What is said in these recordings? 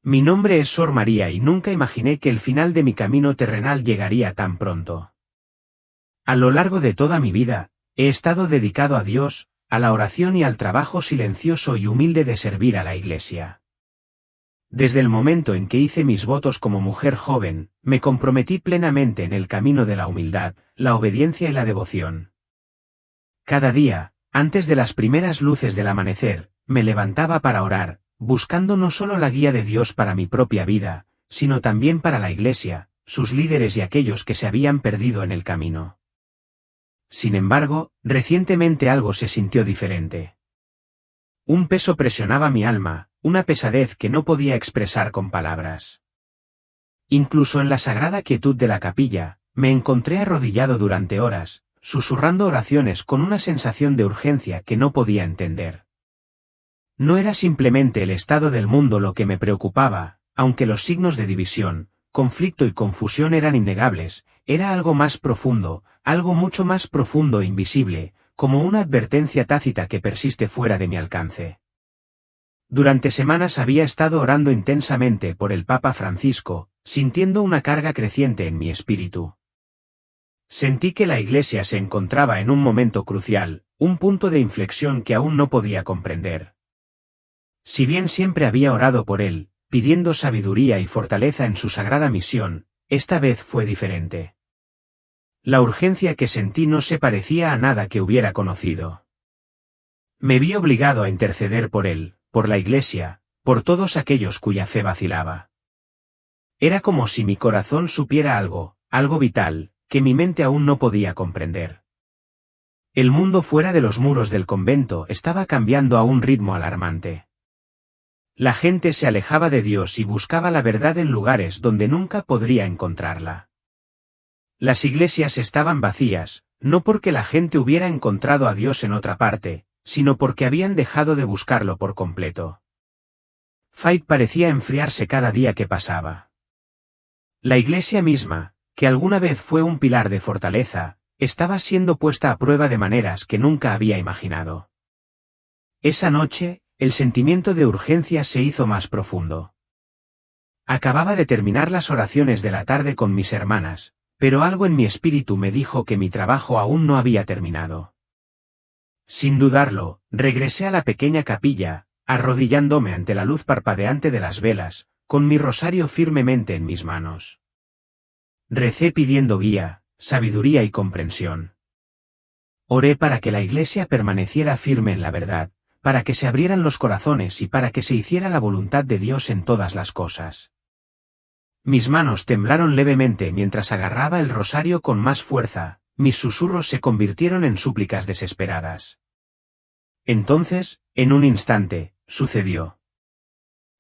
Mi nombre es Sor María y nunca imaginé que el final de mi camino terrenal llegaría tan pronto. A lo largo de toda mi vida, he estado dedicado a Dios, a la oración y al trabajo silencioso y humilde de servir a la Iglesia. Desde el momento en que hice mis votos como mujer joven, me comprometí plenamente en el camino de la humildad, la obediencia y la devoción. Cada día, antes de las primeras luces del amanecer, me levantaba para orar, buscando no solo la guía de Dios para mi propia vida, sino también para la Iglesia, sus líderes y aquellos que se habían perdido en el camino. Sin embargo, recientemente algo se sintió diferente. Un peso presionaba mi alma, una pesadez que no podía expresar con palabras. Incluso en la sagrada quietud de la capilla, me encontré arrodillado durante horas, susurrando oraciones con una sensación de urgencia que no podía entender. No era simplemente el estado del mundo lo que me preocupaba, aunque los signos de división, conflicto y confusión eran innegables, era algo más profundo, algo mucho más profundo e invisible, como una advertencia tácita que persiste fuera de mi alcance. Durante semanas había estado orando intensamente por el Papa Francisco, sintiendo una carga creciente en mi espíritu. Sentí que la Iglesia se encontraba en un momento crucial, un punto de inflexión que aún no podía comprender. Si bien siempre había orado por él, pidiendo sabiduría y fortaleza en su sagrada misión, esta vez fue diferente. La urgencia que sentí no se parecía a nada que hubiera conocido. Me vi obligado a interceder por él, por la Iglesia, por todos aquellos cuya fe vacilaba. Era como si mi corazón supiera algo, algo vital, que mi mente aún no podía comprender. El mundo fuera de los muros del convento estaba cambiando a un ritmo alarmante. La gente se alejaba de Dios y buscaba la verdad en lugares donde nunca podría encontrarla. Las iglesias estaban vacías, no porque la gente hubiera encontrado a Dios en otra parte, sino porque habían dejado de buscarlo por completo. Faith parecía enfriarse cada día que pasaba. La iglesia misma, que alguna vez fue un pilar de fortaleza, estaba siendo puesta a prueba de maneras que nunca había imaginado. Esa noche, el sentimiento de urgencia se hizo más profundo. Acababa de terminar las oraciones de la tarde con mis hermanas, pero algo en mi espíritu me dijo que mi trabajo aún no había terminado. Sin dudarlo, regresé a la pequeña capilla, arrodillándome ante la luz parpadeante de las velas, con mi rosario firmemente en mis manos. Recé pidiendo guía, sabiduría y comprensión. Oré para que la Iglesia permaneciera firme en la verdad, para que se abrieran los corazones y para que se hiciera la voluntad de Dios en todas las cosas. Mis manos temblaron levemente mientras agarraba el rosario con más fuerza, mis susurros se convirtieron en súplicas desesperadas. Entonces, en un instante, sucedió.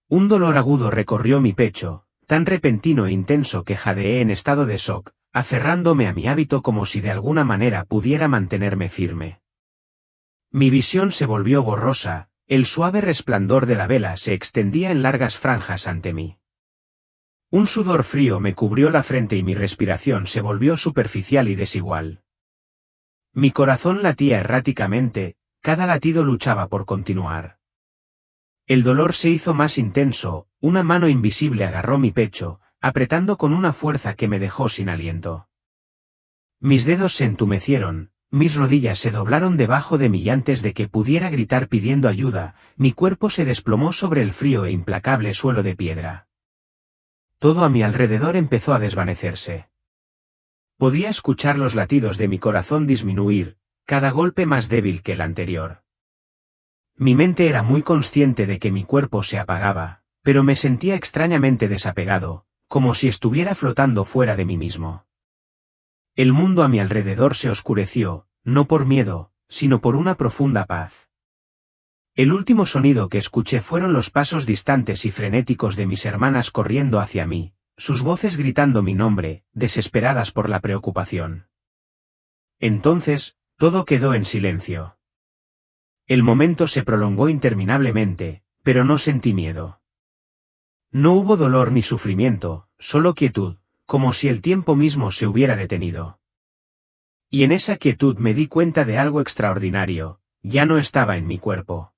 Un dolor agudo recorrió mi pecho, tan repentino e intenso que jadeé en estado de shock, aferrándome a mi hábito como si de alguna manera pudiera mantenerme firme. Mi visión se volvió borrosa, el suave resplandor de la vela se extendía en largas franjas ante mí. Un sudor frío me cubrió la frente y mi respiración se volvió superficial y desigual. Mi corazón latía erráticamente, cada latido luchaba por continuar. El dolor se hizo más intenso, una mano invisible agarró mi pecho, apretando con una fuerza que me dejó sin aliento. Mis dedos se entumecieron. Mis rodillas se doblaron debajo de mí y antes de que pudiera gritar pidiendo ayuda, mi cuerpo se desplomó sobre el frío e implacable suelo de piedra. Todo a mi alrededor empezó a desvanecerse. Podía escuchar los latidos de mi corazón disminuir, cada golpe más débil que el anterior. Mi mente era muy consciente de que mi cuerpo se apagaba, pero me sentía extrañamente desapegado, como si estuviera flotando fuera de mí mismo. El mundo a mi alrededor se oscureció, no por miedo, sino por una profunda paz. El último sonido que escuché fueron los pasos distantes y frenéticos de mis hermanas corriendo hacia mí, sus voces gritando mi nombre, desesperadas por la preocupación. Entonces, todo quedó en silencio. El momento se prolongó interminablemente, pero no sentí miedo. No hubo dolor ni sufrimiento, solo quietud, como si el tiempo mismo se hubiera detenido. Y en esa quietud me di cuenta de algo extraordinario, ya no estaba en mi cuerpo.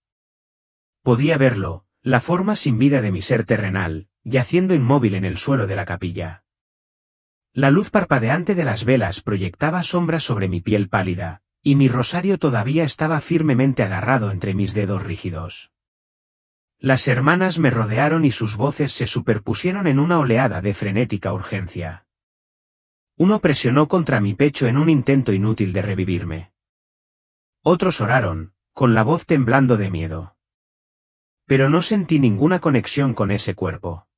Podía verlo, la forma sin vida de mi ser terrenal, yaciendo inmóvil en el suelo de la capilla. La luz parpadeante de las velas proyectaba sombras sobre mi piel pálida, y mi rosario todavía estaba firmemente agarrado entre mis dedos rígidos. Las hermanas me rodearon y sus voces se superpusieron en una oleada de frenética urgencia. Uno presionó contra mi pecho en un intento inútil de revivirme. Otros oraron, con la voz temblando de miedo. Pero no sentí ninguna conexión con ese cuerpo.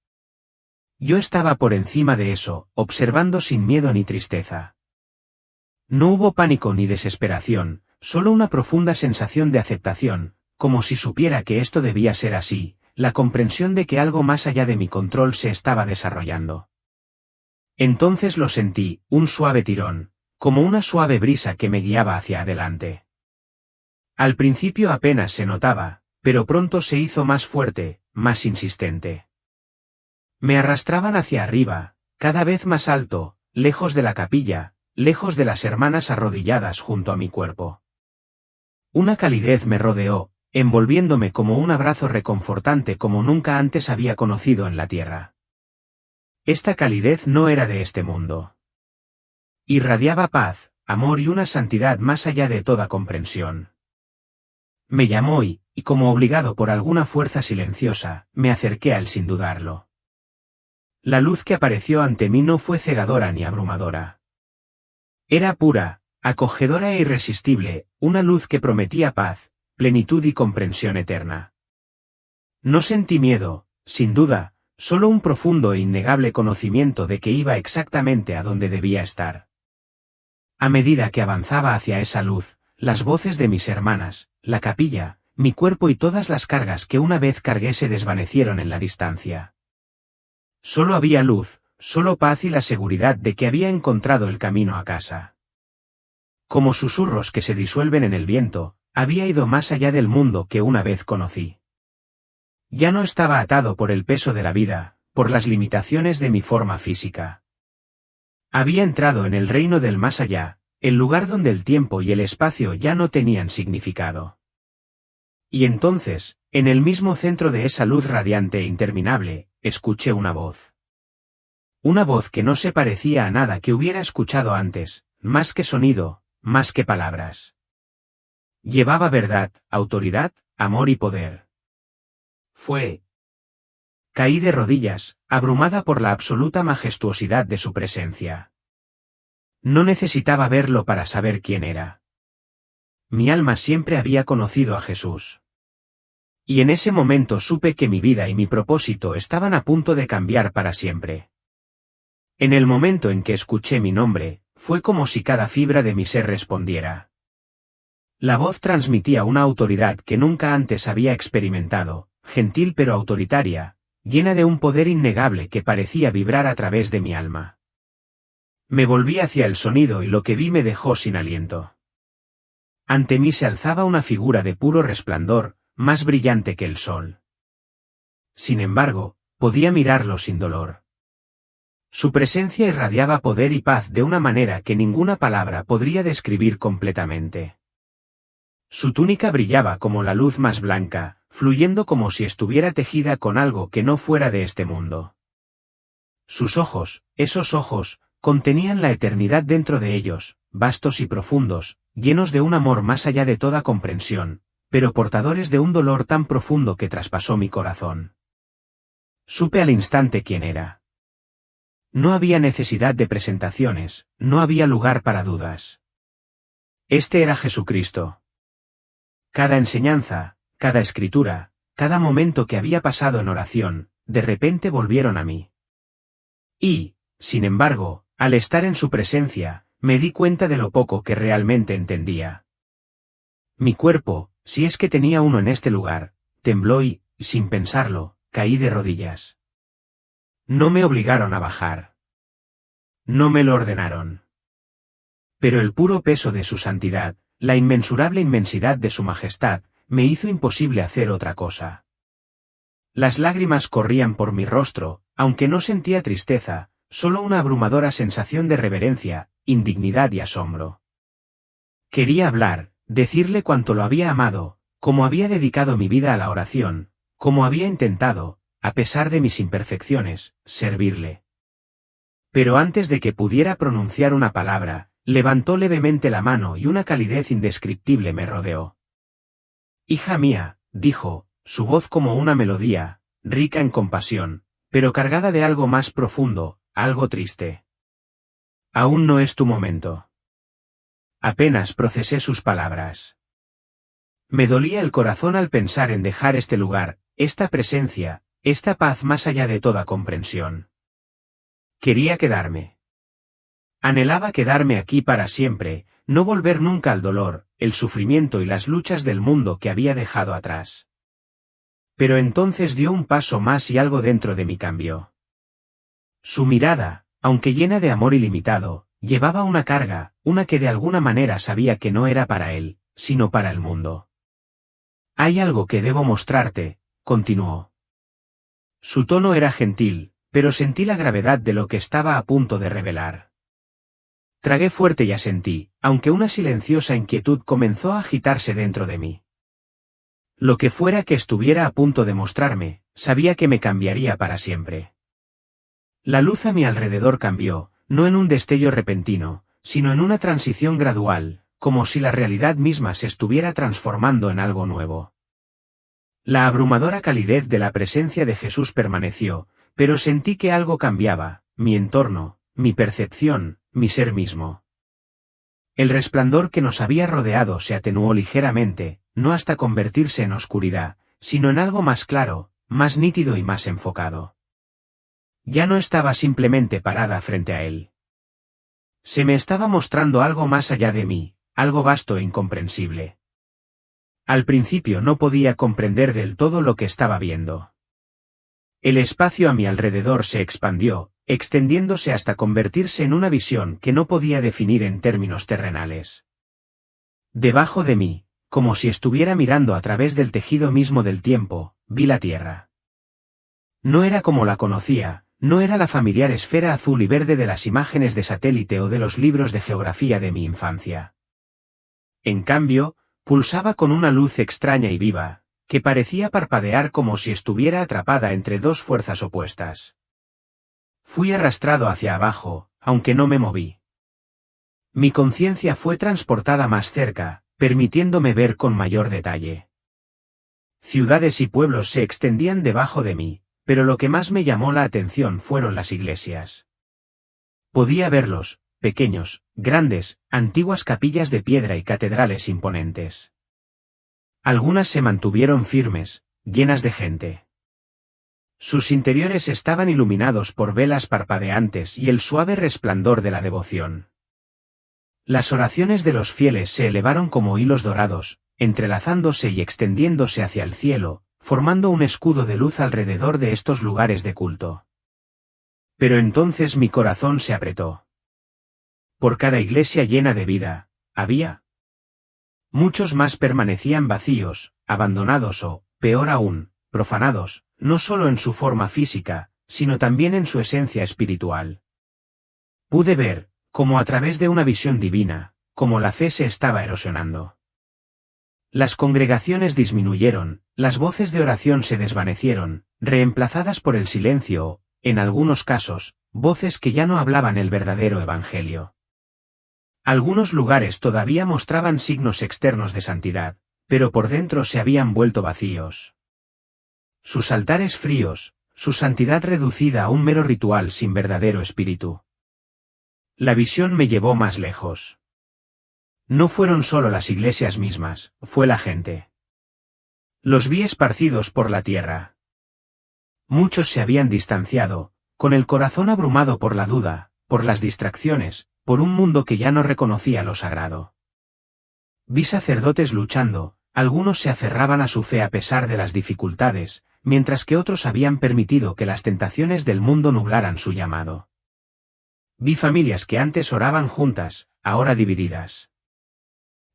Yo estaba por encima de eso, observando sin miedo ni tristeza. No hubo pánico ni desesperación, solo una profunda sensación de aceptación, como si supiera que esto debía ser así, la comprensión de que algo más allá de mi control se estaba desarrollando. Entonces lo sentí, un suave tirón, como una suave brisa que me guiaba hacia adelante. Al principio apenas se notaba, pero pronto se hizo más fuerte, más insistente. Me arrastraban hacia arriba, cada vez más alto, lejos de la capilla, lejos de las hermanas arrodilladas junto a mi cuerpo. Una calidez me rodeó, envolviéndome como un abrazo reconfortante como nunca antes había conocido en la tierra. Esta calidez no era de este mundo. Irradiaba paz, amor y una santidad más allá de toda comprensión. Me llamó y, como obligado por alguna fuerza silenciosa, me acerqué a él sin dudarlo. La luz que apareció ante mí no fue cegadora ni abrumadora. Era pura, acogedora e irresistible, una luz que prometía paz, plenitud y comprensión eterna. No sentí miedo, sin duda, solo un profundo e innegable conocimiento de que iba exactamente a donde debía estar. A medida que avanzaba hacia esa luz, las voces de mis hermanas, la capilla, mi cuerpo y todas las cargas que una vez cargué se desvanecieron en la distancia. Solo había luz, solo paz y la seguridad de que había encontrado el camino a casa. Como susurros que se disuelven en el viento, había ido más allá del mundo que una vez conocí. Ya no estaba atado por el peso de la vida, por las limitaciones de mi forma física. Había entrado en el reino del más allá, el lugar donde el tiempo y el espacio ya no tenían significado. Y entonces, en el mismo centro de esa luz radiante e interminable, escuché una voz. Una voz que no se parecía a nada que hubiera escuchado antes, más que sonido, más que palabras. Llevaba verdad, autoridad, amor y poder. Caí de rodillas, abrumada por la absoluta majestuosidad de su presencia. No necesitaba verlo para saber quién era. Mi alma siempre había conocido a Jesús. Y en ese momento supe que mi vida y mi propósito estaban a punto de cambiar para siempre. En el momento en que escuché mi nombre, fue como si cada fibra de mi ser respondiera. La voz transmitía una autoridad que nunca antes había experimentado, gentil pero autoritaria, llena de un poder innegable que parecía vibrar a través de mi alma. Me volví hacia el sonido y lo que vi me dejó sin aliento. Ante mí se alzaba una figura de puro resplandor, más brillante que el sol. Sin embargo, podía mirarlo sin dolor. Su presencia irradiaba poder y paz de una manera que ninguna palabra podría describir completamente. Su túnica brillaba como la luz más blanca, fluyendo como si estuviera tejida con algo que no fuera de este mundo. Sus ojos, esos ojos, contenían la eternidad dentro de ellos, vastos y profundos, llenos de un amor más allá de toda comprensión, pero portadores de un dolor tan profundo que traspasó mi corazón. Supe al instante quién era. No había necesidad de presentaciones, no había lugar para dudas. Este era Jesucristo. Cada enseñanza, cada escritura, cada momento que había pasado en oración, de repente volvieron a mí. Y, sin embargo, al estar en su presencia, me di cuenta de lo poco que realmente entendía. Mi cuerpo, si es que tenía uno en este lugar, tembló y, sin pensarlo, caí de rodillas. No me obligaron a bajar. No me lo ordenaron. Pero el puro peso de su santidad, la inmensurable inmensidad de su majestad, me hizo imposible hacer otra cosa. Las lágrimas corrían por mi rostro, aunque no sentía tristeza, solo una abrumadora sensación de reverencia, indignidad y asombro. Quería hablar, decirle cuánto lo había amado, cómo había dedicado mi vida a la oración, como había intentado, a pesar de mis imperfecciones, servirle. Pero antes de que pudiera pronunciar una palabra, levantó levemente la mano y una calidez indescriptible me rodeó. «Hija mía», dijo, su voz como una melodía, rica en compasión, pero cargada de algo más profundo, algo triste. «Aún no es tu momento». Apenas procesé sus palabras. Me dolía el corazón al pensar en dejar este lugar, esta presencia, esta paz más allá de toda comprensión. Quería quedarme. Anhelaba quedarme aquí para siempre, no volver nunca al dolor, el sufrimiento y las luchas del mundo que había dejado atrás. Pero entonces dio un paso más y algo dentro de mí cambió. Su mirada, aunque llena de amor ilimitado, llevaba una carga, una que de alguna manera sabía que no era para él, sino para el mundo. «Hay algo que debo mostrarte», continuó. Su tono era gentil, pero sentí la gravedad de lo que estaba a punto de revelar. Tragué fuerte y asentí, aunque una silenciosa inquietud comenzó a agitarse dentro de mí. Lo que fuera que estuviera a punto de mostrarme, sabía que me cambiaría para siempre. La luz a mi alrededor cambió, no en un destello repentino, sino en una transición gradual, como si la realidad misma se estuviera transformando en algo nuevo. La abrumadora calidez de la presencia de Jesús permaneció, pero sentí que algo cambiaba, mi entorno, mi percepción, mi ser mismo. El resplandor que nos había rodeado se atenuó ligeramente, no hasta convertirse en oscuridad, sino en algo más claro, más nítido y más enfocado. Ya no estaba simplemente parada frente a él. Se me estaba mostrando algo más allá de mí, algo vasto e incomprensible. Al principio no podía comprender del todo lo que estaba viendo. El espacio a mi alrededor se expandió, extendiéndose hasta convertirse en una visión que no podía definir en términos terrenales. Debajo de mí, como si estuviera mirando a través del tejido mismo del tiempo, vi la Tierra. No era como la conocía, no era la familiar esfera azul y verde de las imágenes de satélite o de los libros de geografía de mi infancia. En cambio, pulsaba con una luz extraña y viva, que parecía parpadear como si estuviera atrapada entre dos fuerzas opuestas. Fui arrastrado hacia abajo, aunque no me moví. Mi conciencia fue transportada más cerca, permitiéndome ver con mayor detalle. Ciudades y pueblos se extendían debajo de mí, pero lo que más me llamó la atención fueron las iglesias. Podía verlos, pequeños, grandes, antiguas capillas de piedra y catedrales imponentes. Algunas se mantuvieron firmes, llenas de gente. Sus interiores estaban iluminados por velas parpadeantes y el suave resplandor de la devoción. Las oraciones de los fieles se elevaron como hilos dorados, entrelazándose y extendiéndose hacia el cielo, formando un escudo de luz alrededor de estos lugares de culto. Pero entonces mi corazón se apretó. Por cada iglesia llena de vida, había muchos más permanecían vacíos, abandonados o, peor aún, profanados, no solo en su forma física, sino también en su esencia espiritual. Pude ver, como a través de una visión divina, cómo la fe se estaba erosionando. Las congregaciones disminuyeron, las voces de oración se desvanecieron, reemplazadas por el silencio o, en algunos casos, voces que ya no hablaban el verdadero evangelio. Algunos lugares todavía mostraban signos externos de santidad, pero por dentro se habían vuelto vacíos. Sus altares fríos, su santidad reducida a un mero ritual sin verdadero espíritu. La visión me llevó más lejos. No fueron solo las iglesias mismas, fue la gente. Los vi esparcidos por la tierra. Muchos se habían distanciado, con el corazón abrumado por la duda, por las distracciones, por un mundo que ya no reconocía lo sagrado. Vi sacerdotes luchando, algunos se aferraban a su fe a pesar de las dificultades, mientras que otros habían permitido que las tentaciones del mundo nublaran su llamado. Vi familias que antes oraban juntas, ahora divididas.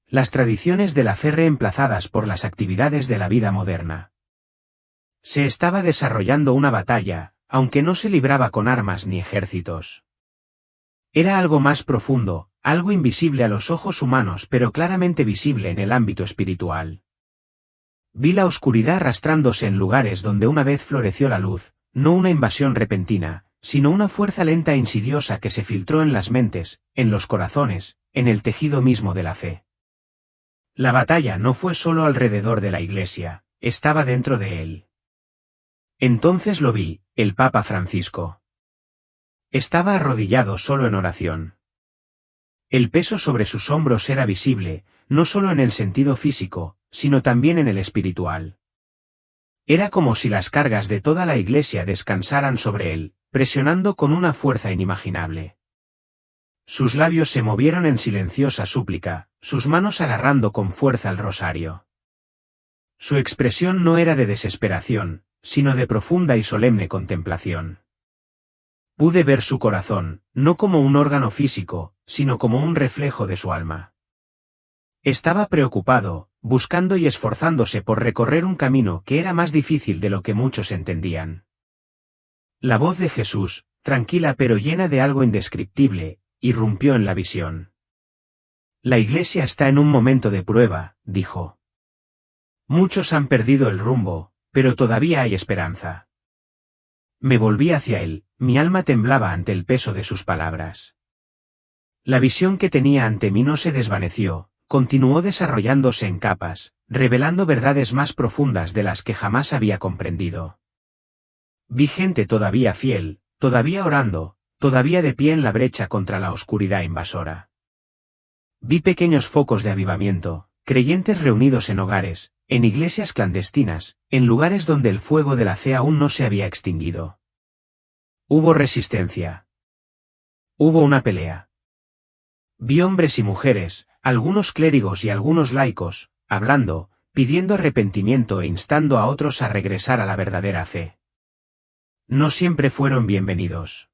Las tradiciones de la fe reemplazadas por las actividades de la vida moderna. Se estaba desarrollando una batalla, aunque no se libraba con armas ni ejércitos. Era algo más profundo, algo invisible a los ojos humanos pero claramente visible en el ámbito espiritual. Vi la oscuridad arrastrándose en lugares donde una vez floreció la luz, no una invasión repentina, sino una fuerza lenta e insidiosa que se filtró en las mentes, en los corazones, en el tejido mismo de la fe. La batalla no fue solo alrededor de la iglesia, estaba dentro de él. Entonces lo vi, el Papa Francisco. Estaba arrodillado solo en oración. El peso sobre sus hombros era visible, no solo en el sentido físico, sino también en el espiritual. Era como si las cargas de toda la iglesia descansaran sobre él, presionando con una fuerza inimaginable. Sus labios se movieron en silenciosa súplica, sus manos agarrando con fuerza el rosario. Su expresión no era de desesperación, sino de profunda y solemne contemplación. Pude ver su corazón, no como un órgano físico, sino como un reflejo de su alma. Estaba preocupado, buscando y esforzándose por recorrer un camino que era más difícil de lo que muchos entendían. La voz de Jesús, tranquila pero llena de algo indescriptible, irrumpió en la visión. La iglesia está en un momento de prueba, dijo. Muchos han perdido el rumbo, pero todavía hay esperanza. Me volví hacia él, mi alma temblaba ante el peso de sus palabras. La visión que tenía ante mí no se desvaneció, continuó desarrollándose en capas, revelando verdades más profundas de las que jamás había comprendido. Vi gente todavía fiel, todavía orando, todavía de pie en la brecha contra la oscuridad invasora. Vi pequeños focos de avivamiento, creyentes reunidos en hogares, en iglesias clandestinas, en lugares donde el fuego de la fe aún no se había extinguido. Hubo resistencia. Hubo una pelea. Vi hombres y mujeres, algunos clérigos y algunos laicos, hablando, pidiendo arrepentimiento e instando a otros a regresar a la verdadera fe. No siempre fueron bienvenidos.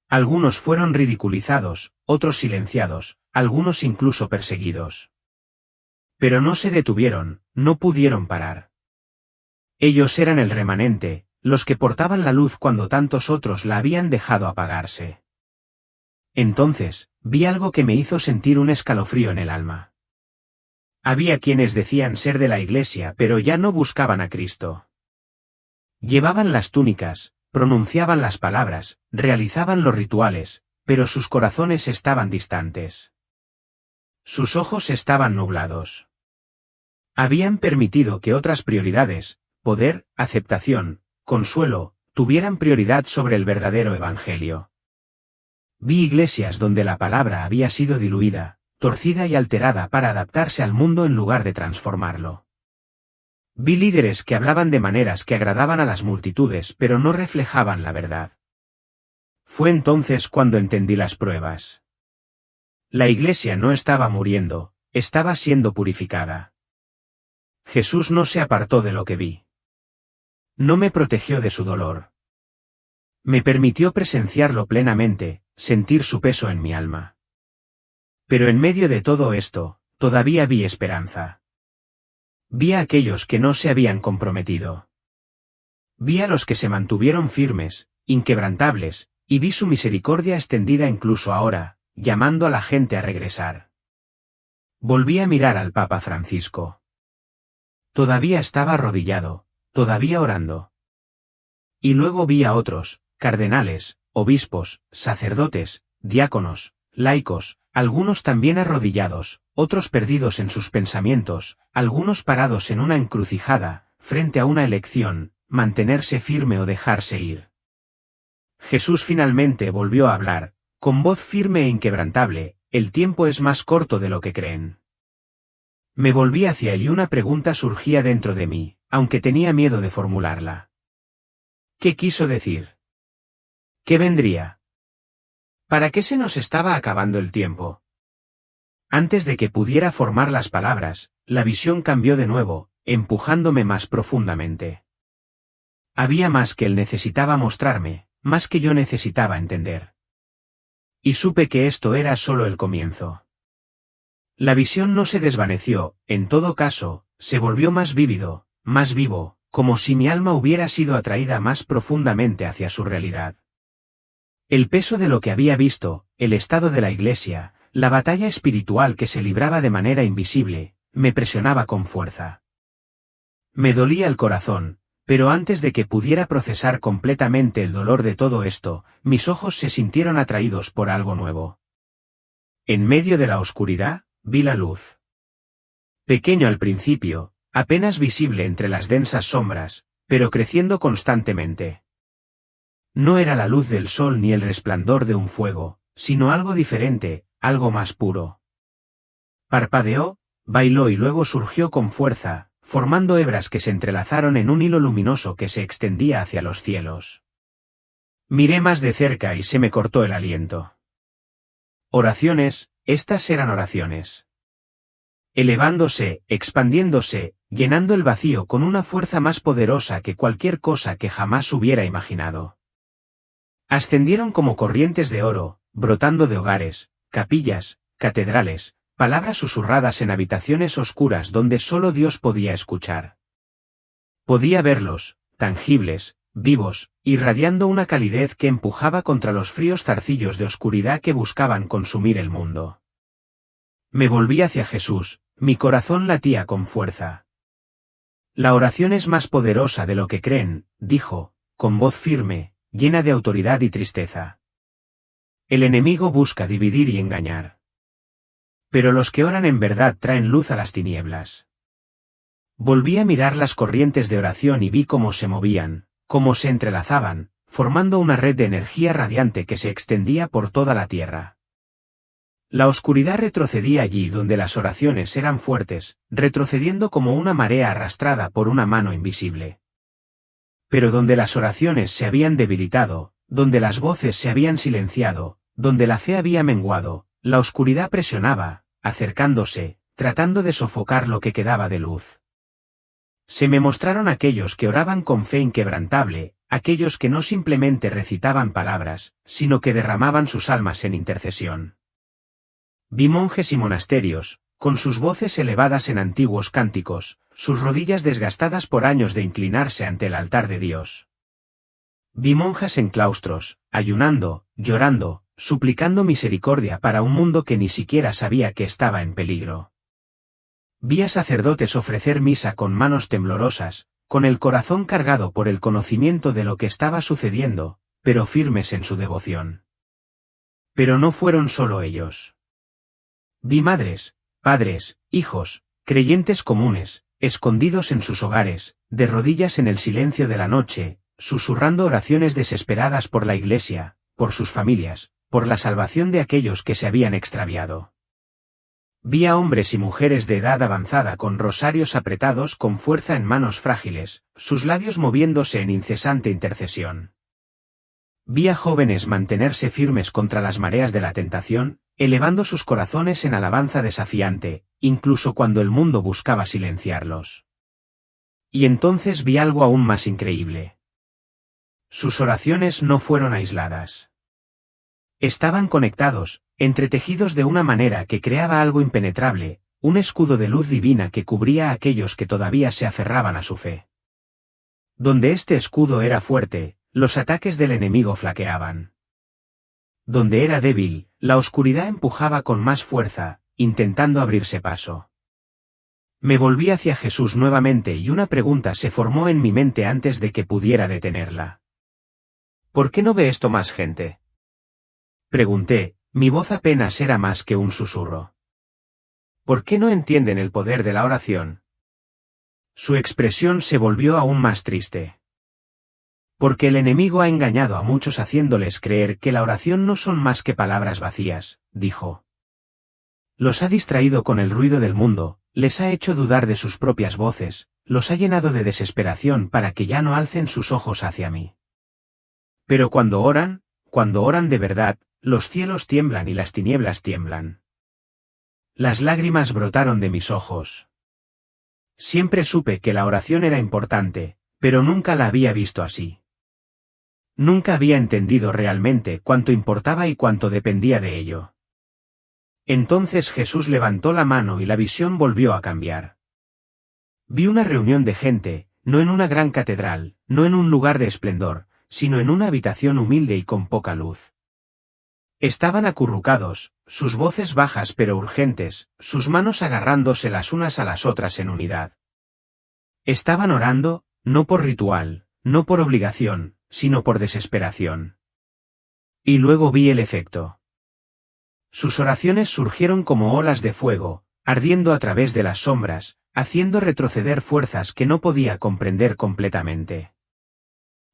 Algunos fueron ridiculizados, otros silenciados, algunos incluso perseguidos. Pero no se detuvieron, no pudieron parar. Ellos eran el remanente, los que portaban la luz cuando tantos otros la habían dejado apagarse. Entonces, vi algo que me hizo sentir un escalofrío en el alma. Había quienes decían ser de la iglesia pero ya no buscaban a Cristo. Llevaban las túnicas, pronunciaban las palabras, realizaban los rituales, pero sus corazones estaban distantes. Sus ojos estaban nublados. Habían permitido que otras prioridades, poder, aceptación, consuelo, tuvieran prioridad sobre el verdadero evangelio. Vi iglesias donde la palabra había sido diluida, torcida y alterada para adaptarse al mundo en lugar de transformarlo. Vi líderes que hablaban de maneras que agradaban a las multitudes pero no reflejaban la verdad. Fue entonces cuando entendí las pruebas. La iglesia no estaba muriendo, estaba siendo purificada. Jesús no se apartó de lo que vi. No me protegió de su dolor. Me permitió presenciarlo plenamente, sentir su peso en mi alma. Pero en medio de todo esto, todavía vi esperanza. Vi a aquellos que no se habían comprometido. Vi a los que se mantuvieron firmes, inquebrantables, y vi su misericordia extendida incluso ahora, llamando a la gente a regresar. Volví a mirar al Papa Francisco. Todavía estaba arrodillado, todavía orando. Y luego vi a otros, cardenales, obispos, sacerdotes, diáconos, laicos, algunos también arrodillados, otros perdidos en sus pensamientos, algunos parados en una encrucijada, frente a una elección, mantenerse firme o dejarse ir. Jesús finalmente volvió a hablar, con voz firme e inquebrantable: el tiempo es más corto de lo que creen. Me volví hacia él y una pregunta surgía dentro de mí, aunque tenía miedo de formularla. ¿Qué quiso decir? ¿Qué vendría? ¿Para qué se nos estaba acabando el tiempo? Antes de que pudiera formar las palabras, la visión cambió de nuevo, empujándome más profundamente. Había más que él necesitaba mostrarme, más que yo necesitaba entender. Y supe que esto era solo el comienzo. La visión no se desvaneció, en todo caso, se volvió más vívido, más vivo, como si mi alma hubiera sido atraída más profundamente hacia su realidad. El peso de lo que había visto, el estado de la iglesia, la batalla espiritual que se libraba de manera invisible, me presionaba con fuerza. Me dolía el corazón, pero antes de que pudiera procesar completamente el dolor de todo esto, mis ojos se sintieron atraídos por algo nuevo. En medio de la oscuridad, vi la luz. Pequeño al principio, apenas visible entre las densas sombras, pero creciendo constantemente. No era la luz del sol ni el resplandor de un fuego, sino algo diferente, algo más puro. Parpadeó, bailó y luego surgió con fuerza, formando hebras que se entrelazaron en un hilo luminoso que se extendía hacia los cielos. Miré más de cerca y se me cortó el aliento. Oraciones, estas eran oraciones. Elevándose, expandiéndose, llenando el vacío con una fuerza más poderosa que cualquier cosa que jamás hubiera imaginado. Ascendieron como corrientes de oro, brotando de hogares, capillas, catedrales, palabras susurradas en habitaciones oscuras donde solo Dios podía escuchar. Podía verlos, tangibles, vivos, irradiando una calidez que empujaba contra los fríos zarcillos de oscuridad que buscaban consumir el mundo. Me volví hacia Jesús, mi corazón latía con fuerza. La oración es más poderosa de lo que creen, dijo, con voz firme, llena de autoridad y tristeza. El enemigo busca dividir y engañar. Pero los que oran en verdad traen luz a las tinieblas. Volví a mirar las corrientes de oración y vi cómo se movían, cómo se entrelazaban, formando una red de energía radiante que se extendía por toda la tierra. La oscuridad retrocedía allí donde las oraciones eran fuertes, retrocediendo como una marea arrastrada por una mano invisible. Pero donde las oraciones se habían debilitado, donde las voces se habían silenciado, donde la fe había menguado, la oscuridad presionaba, acercándose, tratando de sofocar lo que quedaba de luz. Se me mostraron aquellos que oraban con fe inquebrantable, aquellos que no simplemente recitaban palabras, sino que derramaban sus almas en intercesión. Vi monjes y monasterios, con sus voces elevadas en antiguos cánticos, sus rodillas desgastadas por años de inclinarse ante el altar de Dios. Vi monjas en claustros, ayunando, llorando, suplicando misericordia para un mundo que ni siquiera sabía que estaba en peligro. Vi a sacerdotes ofrecer misa con manos temblorosas, con el corazón cargado por el conocimiento de lo que estaba sucediendo, pero firmes en su devoción. Pero no fueron solo ellos. Vi madres, padres, hijos, creyentes comunes, escondidos en sus hogares, de rodillas en el silencio de la noche, susurrando oraciones desesperadas por la Iglesia, por sus familias, por la salvación de aquellos que se habían extraviado. Vi a hombres y mujeres de edad avanzada con rosarios apretados con fuerza en manos frágiles, sus labios moviéndose en incesante intercesión. Vi a jóvenes mantenerse firmes contra las mareas de la tentación, elevando sus corazones en alabanza desafiante, incluso cuando el mundo buscaba silenciarlos. Y entonces vi algo aún más increíble. Sus oraciones no fueron aisladas. Estaban conectados, entretejidos de una manera que creaba algo impenetrable, un escudo de luz divina que cubría a aquellos que todavía se aferraban a su fe. Donde este escudo era fuerte, los ataques del enemigo flaqueaban. Donde era débil, la oscuridad empujaba con más fuerza, intentando abrirse paso. Me volví hacia Jesús nuevamente y una pregunta se formó en mi mente antes de que pudiera detenerla. ¿Por qué no ve esto más gente? Pregunté, mi voz apenas era más que un susurro. ¿Por qué no entienden el poder de la oración? Su expresión se volvió aún más triste. Porque el enemigo ha engañado a muchos haciéndoles creer que la oración no son más que palabras vacías, dijo. Los ha distraído con el ruido del mundo, les ha hecho dudar de sus propias voces, los ha llenado de desesperación para que ya no alcen sus ojos hacia mí. Pero cuando oran de verdad, los cielos tiemblan y las tinieblas tiemblan. Las lágrimas brotaron de mis ojos. Siempre supe que la oración era importante, pero nunca la había visto así. Nunca había entendido realmente cuánto importaba y cuánto dependía de ello. Entonces Jesús levantó la mano y la visión volvió a cambiar. Vi una reunión de gente, no en una gran catedral, no en un lugar de esplendor, sino en una habitación humilde y con poca luz. Estaban acurrucados, sus voces bajas pero urgentes, sus manos agarrándose las unas a las otras en unidad. Estaban orando, no por ritual, no por obligación, sino por desesperación. Y luego vi el efecto. Sus oraciones surgieron como olas de fuego, ardiendo a través de las sombras, haciendo retroceder fuerzas que no podía comprender completamente.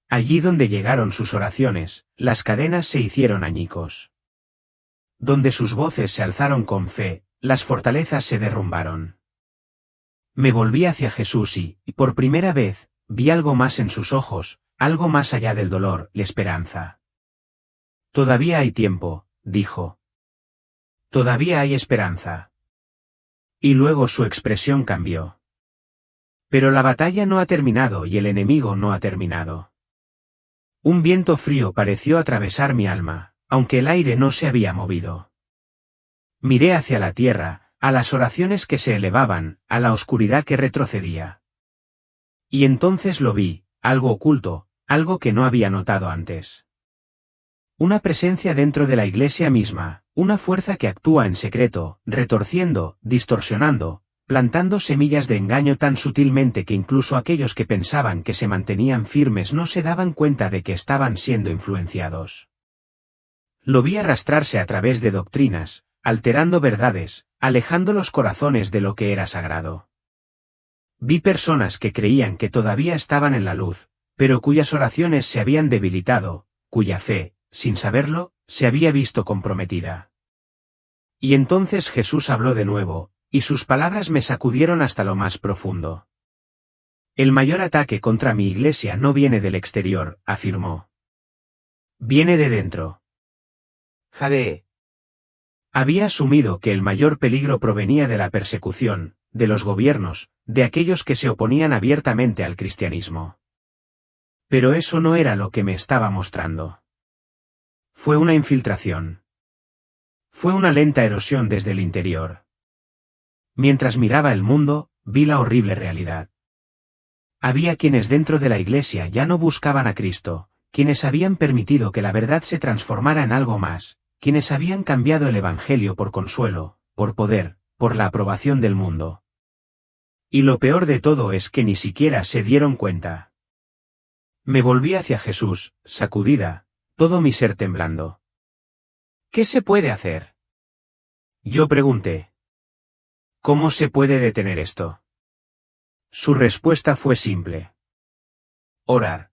Allí donde llegaron sus oraciones, las cadenas se hicieron añicos. Donde sus voces se alzaron con fe, las fortalezas se derrumbaron. Me volví hacia Jesús y, por primera vez, vi algo más en sus ojos, algo más allá del dolor, la esperanza. Todavía hay tiempo, dijo. Todavía hay esperanza. Y luego su expresión cambió. Pero la batalla no ha terminado y el enemigo no ha terminado. Un viento frío pareció atravesar mi alma, aunque el aire no se había movido. Miré hacia la tierra, a las oraciones que se elevaban, a la oscuridad que retrocedía. Y entonces lo vi, algo oculto, algo que no había notado antes. Una presencia dentro de la iglesia misma, una fuerza que actúa en secreto, retorciendo, distorsionando, plantando semillas de engaño tan sutilmente que incluso aquellos que pensaban que se mantenían firmes no se daban cuenta de que estaban siendo influenciados. Lo vi arrastrarse a través de doctrinas, alterando verdades, alejando los corazones de lo que era sagrado. Vi personas que creían que todavía estaban en la luz, pero cuyas oraciones se habían debilitado, cuya fe, sin saberlo, se había visto comprometida. Y entonces Jesús habló de nuevo, y sus palabras me sacudieron hasta lo más profundo. El mayor ataque contra mi iglesia no viene del exterior, afirmó. Viene de dentro. Jade. Había asumido que el mayor peligro provenía de la persecución, de los gobiernos, de aquellos que se oponían abiertamente al cristianismo. Pero eso no era lo que me estaba mostrando. Fue una infiltración. Fue una lenta erosión desde el interior. Mientras miraba el mundo, vi la horrible realidad. Había quienes dentro de la iglesia ya no buscaban a Cristo, quienes habían permitido que la verdad se transformara en algo más, quienes habían cambiado el evangelio por consuelo, por poder, por la aprobación del mundo. Y lo peor de todo es que ni siquiera se dieron cuenta. Me volví hacia Jesús, sacudida, todo mi ser temblando. ¿Qué se puede hacer? Yo pregunté. ¿Cómo se puede detener esto? Su respuesta fue simple. Orar.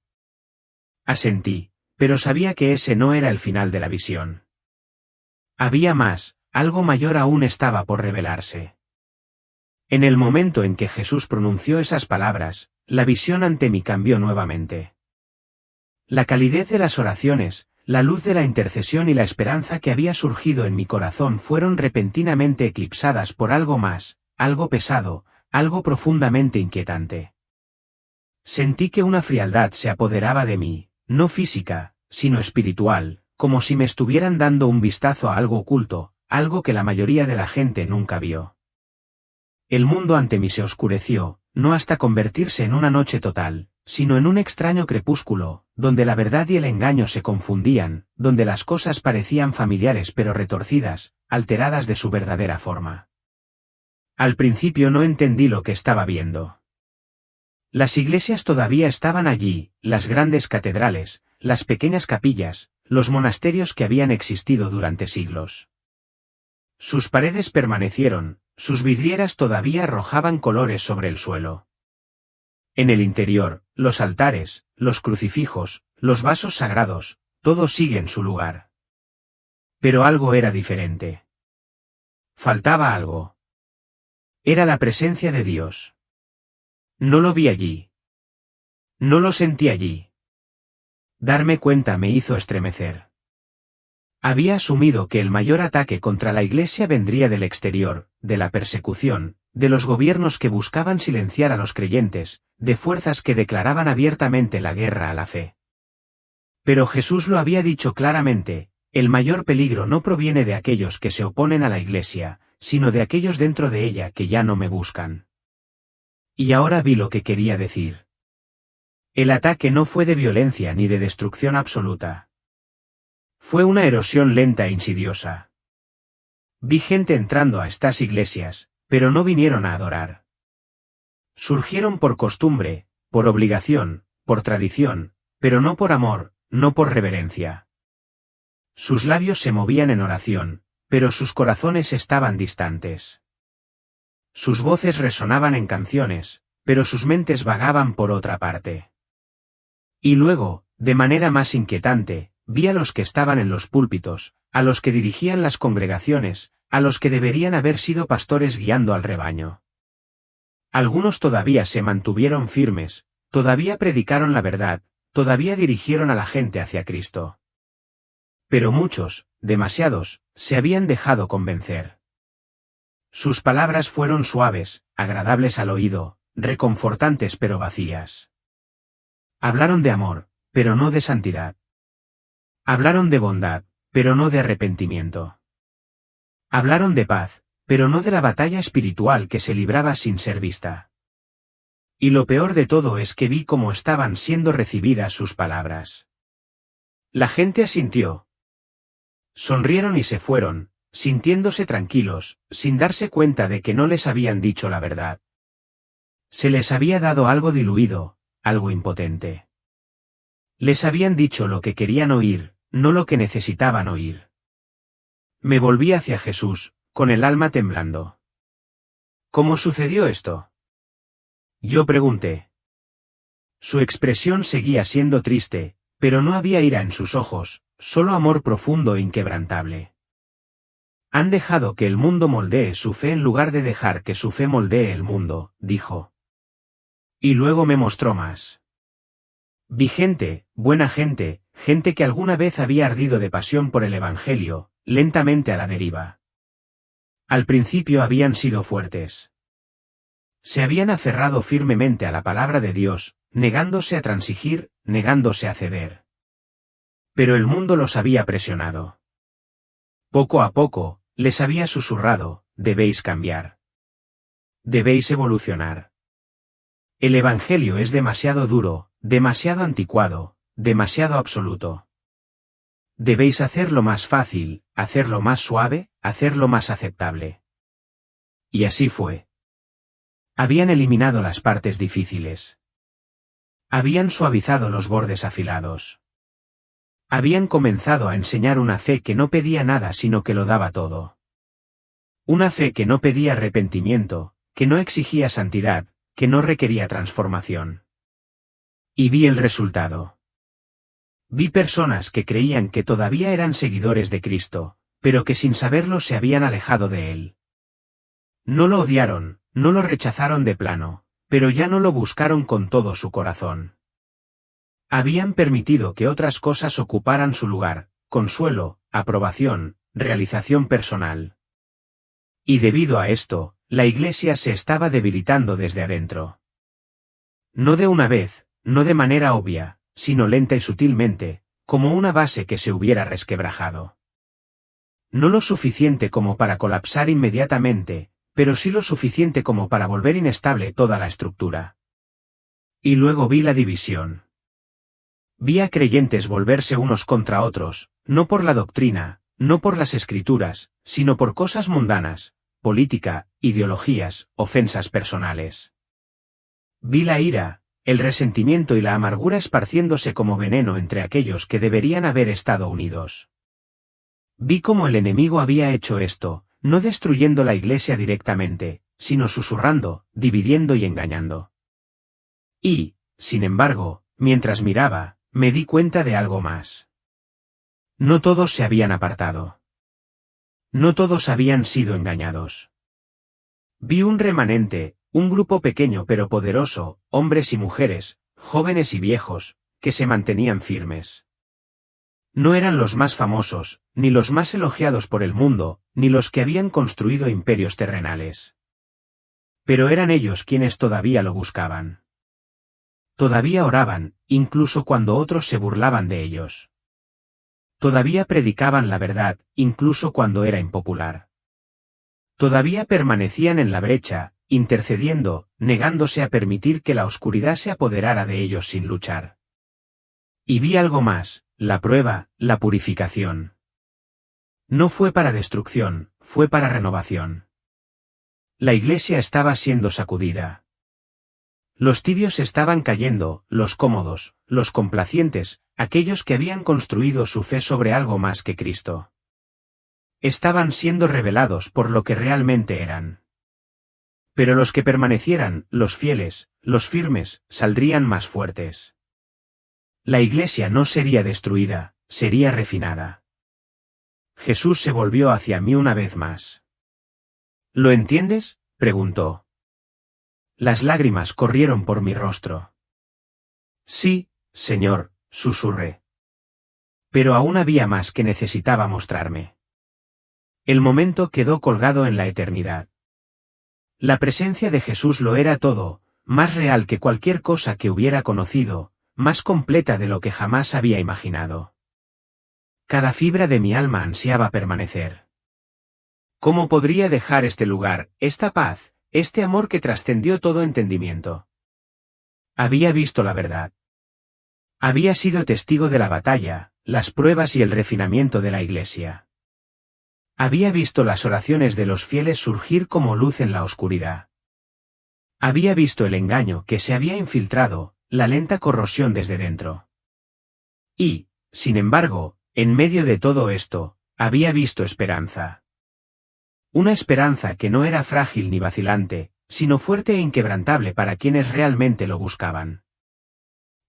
Asentí, pero sabía que ese no era el final de la visión. Había más, algo mayor aún estaba por revelarse. En el momento en que Jesús pronunció esas palabras, la visión ante mí cambió nuevamente. La calidez de las oraciones, la luz de la intercesión y la esperanza que había surgido en mi corazón fueron repentinamente eclipsadas por algo más, algo pesado, algo profundamente inquietante. Sentí que una frialdad se apoderaba de mí, no física, sino espiritual, como si me estuvieran dando un vistazo a algo oculto, algo que la mayoría de la gente nunca vio. El mundo ante mí se oscureció, no hasta convertirse en una noche total, sino en un extraño crepúsculo, donde la verdad y el engaño se confundían, donde las cosas parecían familiares pero retorcidas, alteradas de su verdadera forma. Al principio no entendí lo que estaba viendo. Las iglesias todavía estaban allí, las grandes catedrales, las pequeñas capillas, los monasterios que habían existido durante siglos. Sus paredes permanecieron, sus vidrieras todavía arrojaban colores sobre el suelo. En el interior, los altares, los crucifijos, los vasos sagrados, todo sigue en su lugar. Pero algo era diferente. Faltaba algo. Era la presencia de Dios. No lo vi allí. No lo sentí allí. Darme cuenta me hizo estremecer. Había asumido que el mayor ataque contra la Iglesia vendría del exterior, de la persecución, de los gobiernos que buscaban silenciar a los creyentes, de fuerzas que declaraban abiertamente la guerra a la fe. Pero Jesús lo había dicho claramente, el mayor peligro no proviene de aquellos que se oponen a la Iglesia, sino de aquellos dentro de ella que ya no me buscan. Y ahora vi lo que quería decir. El ataque no fue de violencia ni de destrucción absoluta. Fue una erosión lenta e insidiosa. Vi gente entrando a estas iglesias, pero no vinieron a adorar. Surgieron por costumbre, por obligación, por tradición, pero no por amor, no por reverencia. Sus labios se movían en oración, pero sus corazones estaban distantes. Sus voces resonaban en canciones, pero sus mentes vagaban por otra parte. Y luego, de manera más inquietante, vi a los que estaban en los púlpitos, a los que dirigían las congregaciones, a los que deberían haber sido pastores guiando al rebaño. Algunos todavía se mantuvieron firmes, todavía predicaron la verdad, todavía dirigieron a la gente hacia Cristo. Pero muchos, demasiados, se habían dejado convencer. Sus palabras fueron suaves, agradables al oído, reconfortantes pero vacías. Hablaron de amor, pero no de santidad. Hablaron de bondad, pero no de arrepentimiento. Hablaron de paz, pero no de la batalla espiritual que se libraba sin ser vista. Y lo peor de todo es que vi cómo estaban siendo recibidas sus palabras. La gente asintió. Sonrieron y se fueron, sintiéndose tranquilos, sin darse cuenta de que no les habían dicho la verdad. Se les había dado algo diluido, algo impotente. Les habían dicho lo que querían oír, no lo que necesitaban oír. Me volví hacia Jesús, con el alma temblando. ¿Cómo sucedió esto? Yo pregunté. Su expresión seguía siendo triste, pero no había ira en sus ojos, solo amor profundo e inquebrantable. Han dejado que el mundo moldee su fe en lugar de dejar que su fe moldee el mundo, dijo. Y luego me mostró más. Vi gente, buena gente, gente que alguna vez había ardido de pasión por el Evangelio, lentamente a la deriva. Al principio habían sido fuertes. Se habían aferrado firmemente a la palabra de Dios, negándose a transigir, negándose a ceder. Pero el mundo los había presionado. Poco a poco, les había susurrado, debéis cambiar. Debéis evolucionar. El Evangelio es demasiado duro, demasiado anticuado, demasiado absoluto. Debéis hacerlo más fácil, hacerlo más suave, hacerlo más aceptable. Y así fue. Habían eliminado las partes difíciles. Habían suavizado los bordes afilados. Habían comenzado a enseñar una fe que no pedía nada sino que lo daba todo. Una fe que no pedía arrepentimiento, que no exigía santidad, que no requería transformación. Y vi el resultado. Vi personas que creían que todavía eran seguidores de Cristo, pero que sin saberlo se habían alejado de Él. No lo odiaron, no lo rechazaron de plano, pero ya no lo buscaron con todo su corazón. Habían permitido que otras cosas ocuparan su lugar, consuelo, aprobación, realización personal. Y debido a esto, la Iglesia se estaba debilitando desde adentro. No de una vez, no de manera obvia, sino lenta y sutilmente, como una base que se hubiera resquebrajado. No lo suficiente como para colapsar inmediatamente, pero sí lo suficiente como para volver inestable toda la estructura. Y luego vi la división. Vi a creyentes volverse unos contra otros, no por la doctrina, no por las escrituras, sino por cosas mundanas, política, ideologías, ofensas personales. Vi la ira, el resentimiento y la amargura esparciéndose como veneno entre aquellos que deberían haber estado unidos. Vi cómo el enemigo había hecho esto, no destruyendo la Iglesia directamente, sino susurrando, dividiendo y engañando. Y, sin embargo, mientras miraba, me di cuenta de algo más. No todos se habían apartado. No todos habían sido engañados. Vi un remanente, un grupo pequeño pero poderoso, hombres y mujeres, jóvenes y viejos, que se mantenían firmes. No eran los más famosos, ni los más elogiados por el mundo, ni los que habían construido imperios terrenales. Pero eran ellos quienes todavía lo buscaban. Todavía oraban, incluso cuando otros se burlaban de ellos. Todavía predicaban la verdad, incluso cuando era impopular. Todavía permanecían en la brecha, intercediendo, negándose a permitir que la oscuridad se apoderara de ellos sin luchar. Y vi algo más, la prueba, la purificación. No fue para destrucción, fue para renovación. La Iglesia estaba siendo sacudida. Los tibios estaban cayendo, los cómodos, los complacientes, aquellos que habían construido su fe sobre algo más que Cristo. Estaban siendo revelados por lo que realmente eran. Pero los que permanecieran, los fieles, los firmes, saldrían más fuertes. La iglesia no sería destruida, sería refinada. Jesús se volvió hacia mí una vez más. ¿Lo entiendes?, preguntó. Las lágrimas corrieron por mi rostro. Sí, Señor, susurré. Pero aún había más que necesitaba mostrarme. El momento quedó colgado en la eternidad. La presencia de Jesús lo era todo, más real que cualquier cosa que hubiera conocido, más completa de lo que jamás había imaginado. Cada fibra de mi alma ansiaba permanecer. ¿Cómo podría dejar este lugar, esta paz, este amor que trascendió todo entendimiento? Había visto la verdad. Había sido testigo de la batalla, las pruebas y el refinamiento de la iglesia. Había visto las oraciones de los fieles surgir como luz en la oscuridad. Había visto el engaño que se había infiltrado, la lenta corrosión desde dentro. Y, sin embargo, en medio de todo esto, había visto esperanza. Una esperanza que no era frágil ni vacilante, sino fuerte e inquebrantable para quienes realmente lo buscaban.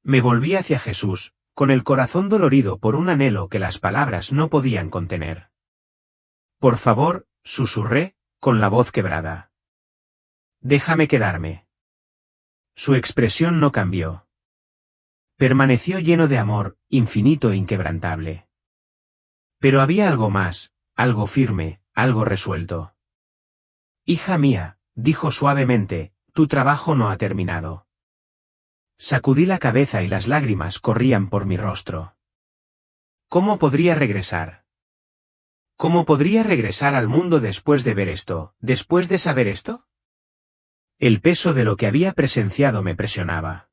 Me volví hacia Jesús, con el corazón dolorido por un anhelo que las palabras no podían contener. Por favor, susurré, con la voz quebrada. Déjame quedarme. Su expresión no cambió. Permaneció lleno de amor, infinito e inquebrantable. Pero había algo más, algo firme, algo resuelto. Hija mía, dijo suavemente, tu trabajo no ha terminado. Sacudí la cabeza y las lágrimas corrían por mi rostro. ¿Cómo podría regresar? ¿Cómo podría regresar al mundo después de ver esto, después de saber esto? El peso de lo que había presenciado me presionaba.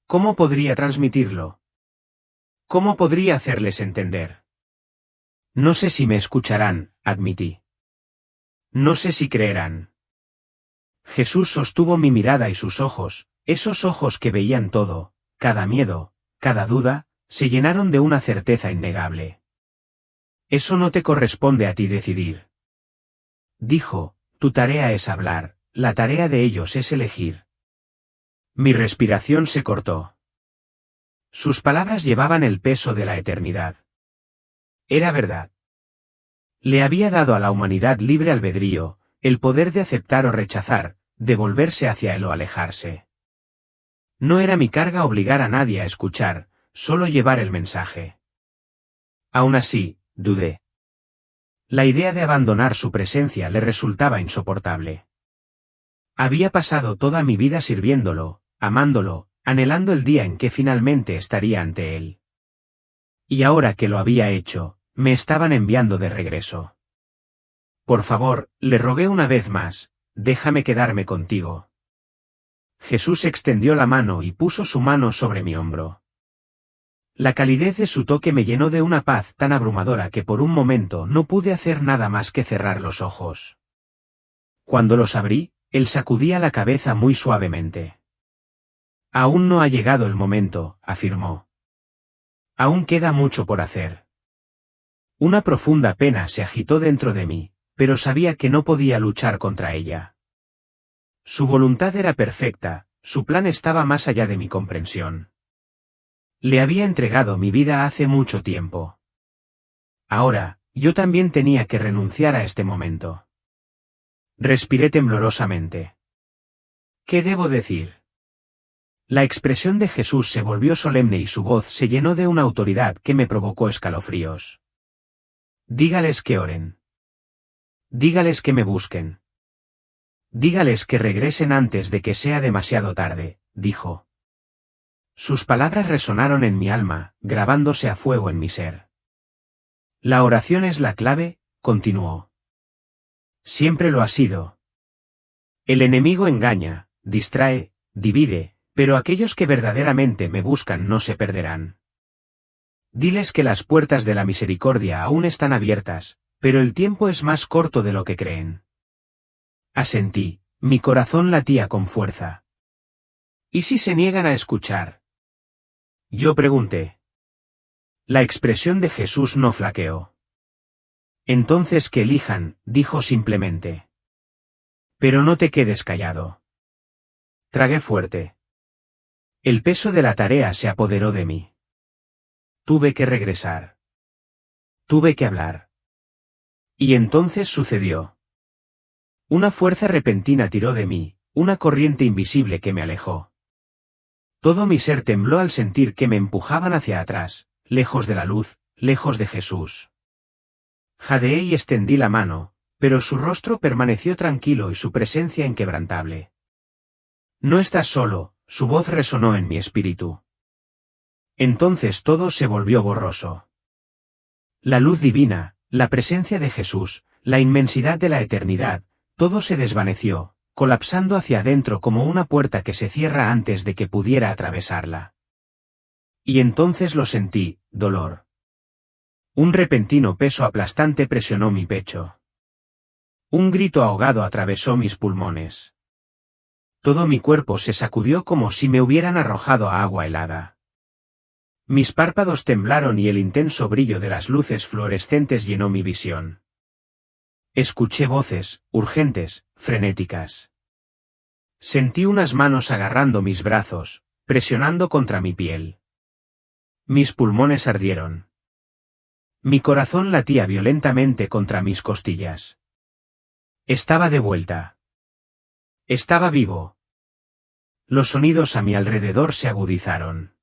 ¿Cómo podría transmitirlo? ¿Cómo podría hacerles entender? No sé si me escucharán, admití. No sé si creerán. Jesús sostuvo mi mirada y sus ojos, esos ojos que veían todo, cada miedo, cada duda, se llenaron de una certeza innegable. Eso no te corresponde a ti decidir. Dijo, tu tarea es hablar, la tarea de ellos es elegir. Mi respiración se cortó. Sus palabras llevaban el peso de la eternidad. Era verdad. Le había dado a la humanidad libre albedrío, el poder de aceptar o rechazar, de volverse hacia él o alejarse. No era mi carga obligar a nadie a escuchar, solo llevar el mensaje. Aún así, dudé. La idea de abandonar su presencia le resultaba insoportable. Había pasado toda mi vida sirviéndolo, amándolo, anhelando el día en que finalmente estaría ante él. Y ahora que lo había hecho, me estaban enviando de regreso. Por favor, le rogué una vez más, déjame quedarme contigo. Jesús extendió la mano y puso su mano sobre mi hombro. La calidez de su toque me llenó de una paz tan abrumadora que por un momento no pude hacer nada más que cerrar los ojos. Cuando los abrí, él sacudía la cabeza muy suavemente. Aún no ha llegado el momento, afirmó. Aún queda mucho por hacer. Una profunda pena se agitó dentro de mí, pero sabía que no podía luchar contra ella. Su voluntad era perfecta, su plan estaba más allá de mi comprensión. Le había entregado mi vida hace mucho tiempo. Ahora, yo también tenía que renunciar a este momento. Respiré temblorosamente. ¿Qué debo decir? La expresión de Jesús se volvió solemne y su voz se llenó de una autoridad que me provocó escalofríos. Dígales que oren. Dígales que me busquen. Dígales que regresen antes de que sea demasiado tarde, dijo. Sus palabras resonaron en mi alma, grabándose a fuego en mi ser. La oración es la clave, continuó. Siempre lo ha sido. El enemigo engaña, distrae, divide, pero aquellos que verdaderamente me buscan no se perderán. Diles que las puertas de la misericordia aún están abiertas, pero el tiempo es más corto de lo que creen. Asentí, mi corazón latía con fuerza. ¿Y si se niegan a escuchar? Yo pregunté. La expresión de Jesús no flaqueó. Entonces que elijan, dijo simplemente. Pero no te quedes callado. Tragué fuerte. El peso de la tarea se apoderó de mí. Tuve que regresar. Tuve que hablar. Y entonces sucedió. Una fuerza repentina tiró de mí, una corriente invisible que me alejó. Todo mi ser tembló al sentir que me empujaban hacia atrás, lejos de la luz, lejos de Jesús. Jadeé y extendí la mano, pero su rostro permaneció tranquilo y su presencia inquebrantable. No estás solo, su voz resonó en mi espíritu. Entonces todo se volvió borroso. La luz divina, la presencia de Jesús, la inmensidad de la eternidad, todo se desvaneció, colapsando hacia adentro como una puerta que se cierra antes de que pudiera atravesarla. Y entonces lo sentí, dolor. Un repentino peso aplastante presionó mi pecho. Un grito ahogado atravesó mis pulmones. Todo mi cuerpo se sacudió como si me hubieran arrojado a agua helada. Mis párpados temblaron y el intenso brillo de las luces fluorescentes llenó mi visión. Escuché voces, urgentes, frenéticas. Sentí unas manos agarrando mis brazos, presionando contra mi piel. Mis pulmones ardieron. Mi corazón latía violentamente contra mis costillas. Estaba de vuelta. Estaba vivo. Los sonidos a mi alrededor se agudizaron.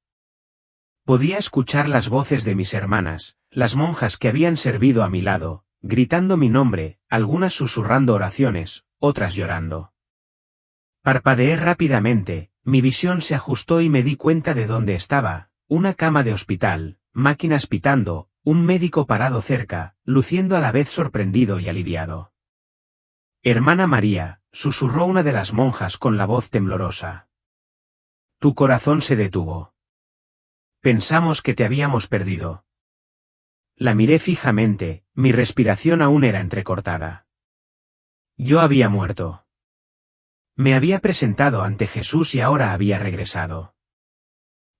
Podía escuchar las voces de mis hermanas, las monjas que habían servido a mi lado, gritando mi nombre, algunas susurrando oraciones, otras llorando. Parpadeé rápidamente, mi visión se ajustó y me di cuenta de dónde estaba, una cama de hospital, máquinas pitando, un médico parado cerca, luciendo a la vez sorprendido y aliviado. Hermana María, susurró una de las monjas con la voz temblorosa. Tu corazón se detuvo. Pensamos que te habíamos perdido. La miré fijamente, mi respiración aún era entrecortada. Yo había muerto. Me había presentado ante Jesús y ahora había regresado.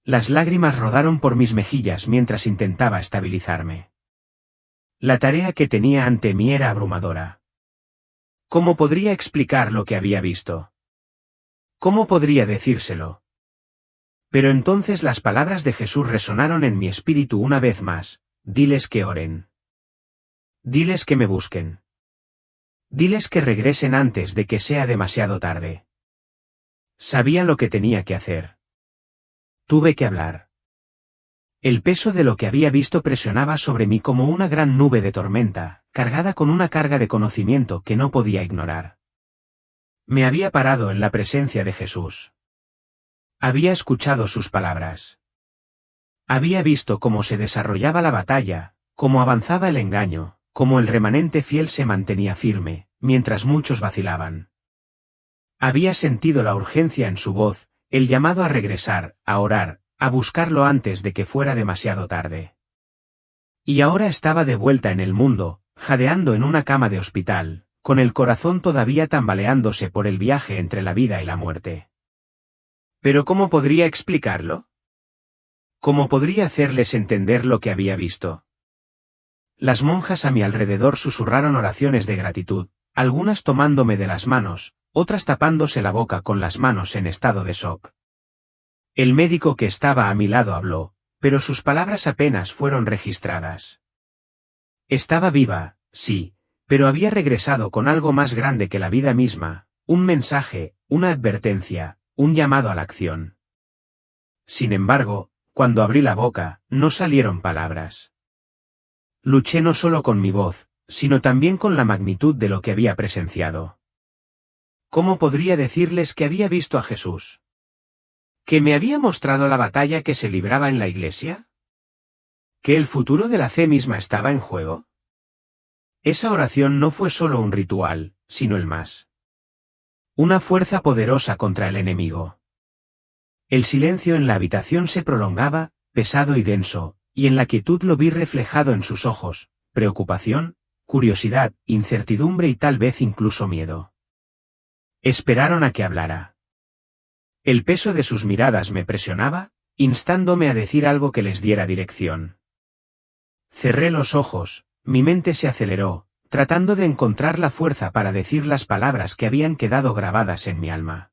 Las lágrimas rodaron por mis mejillas mientras intentaba estabilizarme. La tarea que tenía ante mí era abrumadora. ¿Cómo podría explicar lo que había visto? ¿Cómo podría decírselo? Pero entonces las palabras de Jesús resonaron en mi espíritu una vez más: diles que oren. Diles que me busquen. Diles que regresen antes de que sea demasiado tarde. Sabía lo que tenía que hacer. Tuve que hablar. El peso de lo que había visto presionaba sobre mí como una gran nube de tormenta, cargada con una carga de conocimiento que no podía ignorar. Me había parado en la presencia de Jesús. Había escuchado sus palabras. Había visto cómo se desarrollaba la batalla, cómo avanzaba el engaño, cómo el remanente fiel se mantenía firme, mientras muchos vacilaban. Había sentido la urgencia en su voz, el llamado a regresar, a orar, a buscarlo antes de que fuera demasiado tarde. Y ahora estaba de vuelta en el mundo, jadeando en una cama de hospital, con el corazón todavía tambaleándose por el viaje entre la vida y la muerte. ¿Pero cómo podría explicarlo? ¿Cómo podría hacerles entender lo que había visto? Las monjas a mi alrededor susurraron oraciones de gratitud, algunas tomándome de las manos, otras tapándose la boca con las manos en estado de shock. El médico que estaba a mi lado habló, pero sus palabras apenas fueron registradas. Estaba viva, sí, pero había regresado con algo más grande que la vida misma, un mensaje, una advertencia, un llamado a la acción. Sin embargo, cuando abrí la boca, no salieron palabras. Luché no solo con mi voz, sino también con la magnitud de lo que había presenciado. ¿Cómo podría decirles que había visto a Jesús? ¿Que me había mostrado la batalla que se libraba en la iglesia? ¿Que el futuro de la fe misma estaba en juego? Esa oración no fue solo un ritual, sino el más. Una fuerza poderosa contra el enemigo. El silencio en la habitación se prolongaba, pesado y denso, y en la quietud lo vi reflejado en sus ojos: preocupación, curiosidad, incertidumbre y tal vez incluso miedo. Esperaron a que hablara. El peso de sus miradas me presionaba, instándome a decir algo que les diera dirección. Cerré los ojos, mi mente se aceleró, tratando de encontrar la fuerza para decir las palabras que habían quedado grabadas en mi alma.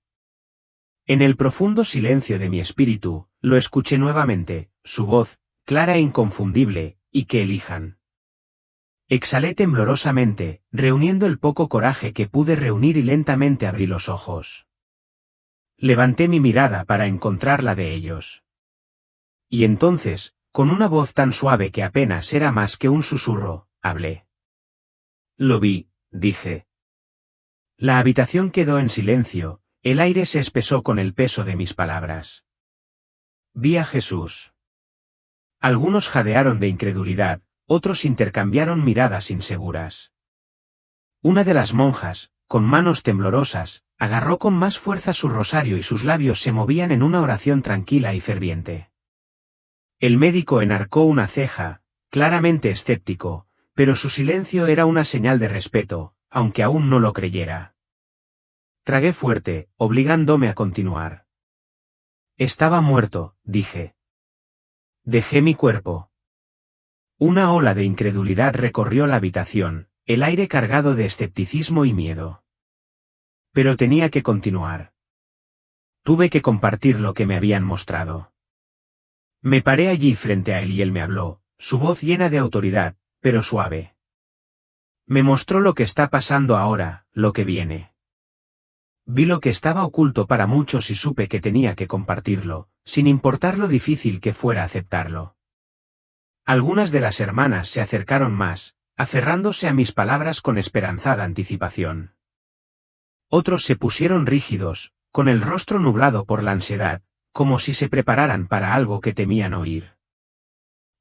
En el profundo silencio de mi espíritu, lo escuché nuevamente, su voz, clara e inconfundible, y que elijan. Exhalé temblorosamente, reuniendo el poco coraje que pude reunir y lentamente abrí los ojos. Levanté mi mirada para encontrar la de ellos. Y entonces, con una voz tan suave que apenas era más que un susurro, hablé. Lo vi, dije. La habitación quedó en silencio, el aire se espesó con el peso de mis palabras. Vi a Jesús. Algunos jadearon de incredulidad, otros intercambiaron miradas inseguras. Una de las monjas, con manos temblorosas, agarró con más fuerza su rosario y sus labios se movían en una oración tranquila y ferviente. El médico enarcó una ceja, claramente escéptico, pero su silencio era una señal de respeto, aunque aún no lo creyera. Tragué fuerte, obligándome a continuar. Estaba muerto, dije. Dejé mi cuerpo. Una ola de incredulidad recorrió la habitación, el aire cargado de escepticismo y miedo. Pero tenía que continuar. Tuve que compartir lo que me habían mostrado. Me paré allí frente a él y él me habló, su voz llena de autoridad, pero suave. Me mostró lo que está pasando ahora, lo que viene. Vi lo que estaba oculto para muchos y supe que tenía que compartirlo, sin importar lo difícil que fuera aceptarlo. Algunas de las hermanas se acercaron más, aferrándose a mis palabras con esperanzada anticipación. Otros se pusieron rígidos, con el rostro nublado por la ansiedad, como si se prepararan para algo que temían oír.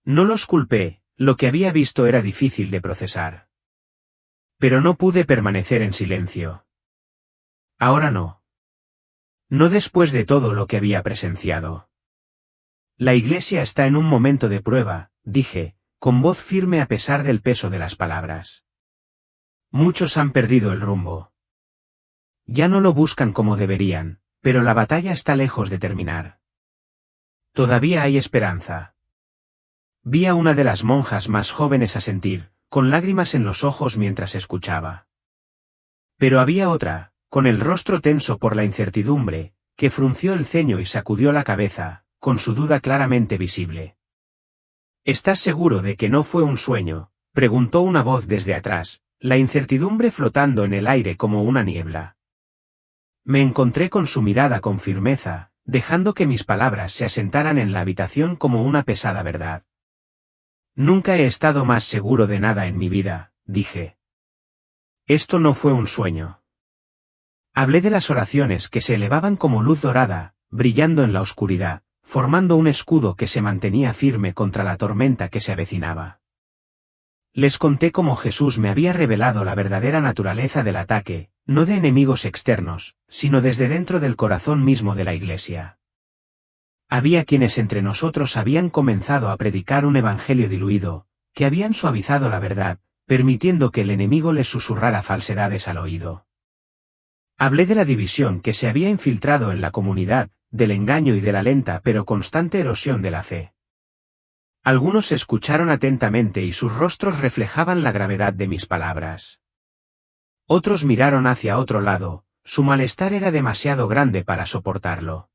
No los culpé, lo que había visto era difícil de procesar. Pero no pude permanecer en silencio. Ahora no. No después de todo lo que había presenciado. La Iglesia está en un momento de prueba, dije, con voz firme a pesar del peso de las palabras. Muchos han perdido el rumbo. Ya no lo buscan como deberían, pero la batalla está lejos de terminar. Todavía hay esperanza. Vi a una de las monjas más jóvenes asentir, con lágrimas en los ojos mientras escuchaba. Pero había otra, con el rostro tenso por la incertidumbre, que frunció el ceño y sacudió la cabeza, con su duda claramente visible. ¿Estás seguro de que no fue un sueño?, preguntó una voz desde atrás, la incertidumbre flotando en el aire como una niebla. Me encontré con su mirada con firmeza, dejando que mis palabras se asentaran en la habitación como una pesada verdad. Nunca he estado más seguro de nada en mi vida, dije. Esto no fue un sueño. Hablé de las oraciones que se elevaban como luz dorada, brillando en la oscuridad, formando un escudo que se mantenía firme contra la tormenta que se avecinaba. Les conté cómo Jesús me había revelado la verdadera naturaleza del ataque, no de enemigos externos, sino desde dentro del corazón mismo de la Iglesia. Había quienes entre nosotros habían comenzado a predicar un evangelio diluido, que habían suavizado la verdad, permitiendo que el enemigo les susurrara falsedades al oído. Hablé de la división que se había infiltrado en la comunidad, del engaño y de la lenta pero constante erosión de la fe. Algunos escucharon atentamente y sus rostros reflejaban la gravedad de mis palabras. Otros miraron hacia otro lado, su malestar era demasiado grande para soportarlo.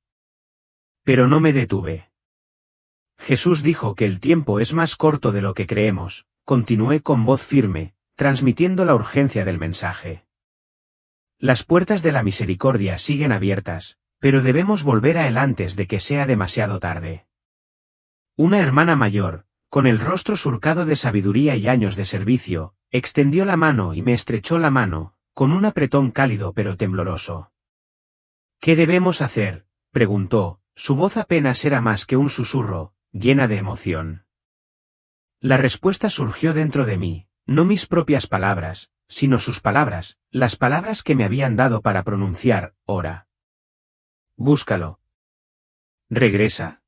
Pero no me detuve. Jesús dijo que el tiempo es más corto de lo que creemos, continué con voz firme, transmitiendo la urgencia del mensaje. Las puertas de la misericordia siguen abiertas, pero debemos volver a él antes de que sea demasiado tarde. Una hermana mayor, con el rostro surcado de sabiduría y años de servicio, extendió la mano y me estrechó la mano, con un apretón cálido pero tembloroso. ¿Qué debemos hacer?, preguntó, su voz apenas era más que un susurro, llena de emoción. La respuesta surgió dentro de mí, no mis propias palabras, sino sus palabras, las palabras que me habían dado para pronunciar, ora. Búscalo. Regresa.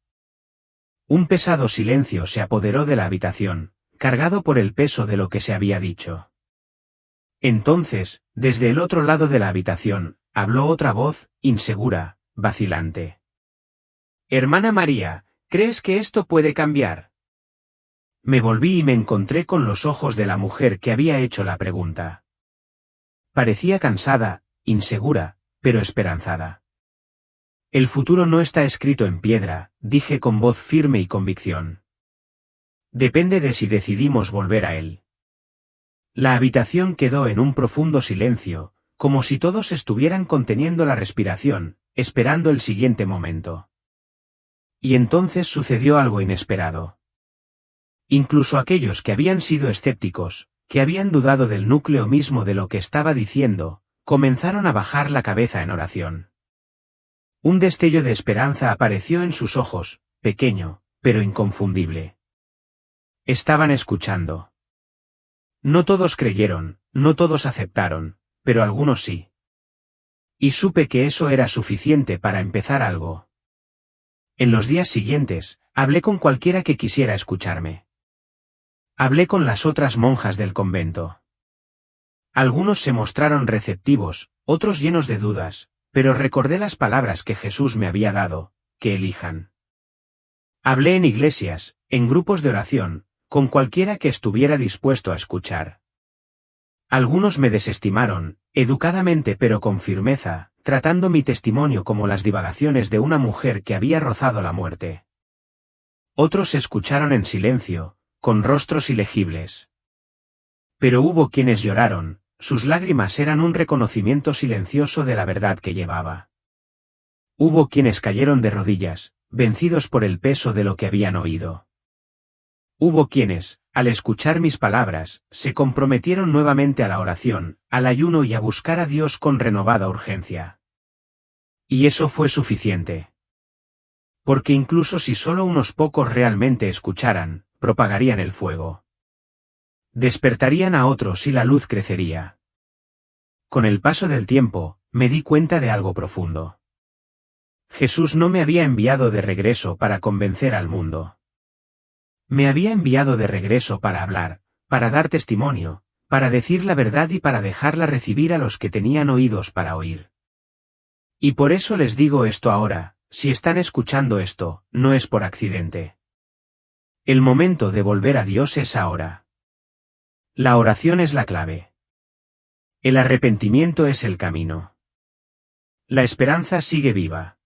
Un pesado silencio se apoderó de la habitación, cargado por el peso de lo que se había dicho. Entonces, desde el otro lado de la habitación, habló otra voz, insegura, vacilante. Hermana María, ¿crees que esto puede cambiar? Me volví y me encontré con los ojos de la mujer que había hecho la pregunta. Parecía cansada, insegura, pero esperanzada. El futuro no está escrito en piedra, dije con voz firme y convicción. Depende de si decidimos volver a él. La habitación quedó en un profundo silencio, como si todos estuvieran conteniendo la respiración, esperando el siguiente momento. Y entonces sucedió algo inesperado. Incluso aquellos que habían sido escépticos, que habían dudado del núcleo mismo de lo que estaba diciendo, comenzaron a bajar la cabeza en oración. Un destello de esperanza apareció en sus ojos, pequeño, pero inconfundible. Estaban escuchando. No todos creyeron, no todos aceptaron, pero algunos sí. Y supe que eso era suficiente para empezar algo. En los días siguientes, hablé con cualquiera que quisiera escucharme. Hablé con las otras monjas del convento. Algunos se mostraron receptivos, otros llenos de dudas, pero recordé las palabras que Jesús me había dado, que elijan. Hablé en iglesias, en grupos de oración, con cualquiera que estuviera dispuesto a escuchar. Algunos me desestimaron, educadamente pero con firmeza, tratando mi testimonio como las divagaciones de una mujer que había rozado la muerte. Otros escucharon en silencio, con rostros ilegibles. Pero hubo quienes lloraron, sus lágrimas eran un reconocimiento silencioso de la verdad que llevaba. Hubo quienes cayeron de rodillas, vencidos por el peso de lo que habían oído. Hubo quienes, al escuchar mis palabras, se comprometieron nuevamente a la oración, al ayuno y a buscar a Dios con renovada urgencia. Y eso fue suficiente. Porque incluso si solo unos pocos realmente escucharan, propagarían el fuego. Despertarían a otros y la luz crecería. Con el paso del tiempo, me di cuenta de algo profundo. Jesús no me había enviado de regreso para convencer al mundo. Me había enviado de regreso para hablar, para dar testimonio, para decir la verdad y para dejarla recibir a los que tenían oídos para oír. Y por eso les digo esto ahora, si están escuchando esto, no es por accidente. El momento de volver a Dios es ahora. La oración es la clave. El arrepentimiento es el camino. La esperanza sigue viva.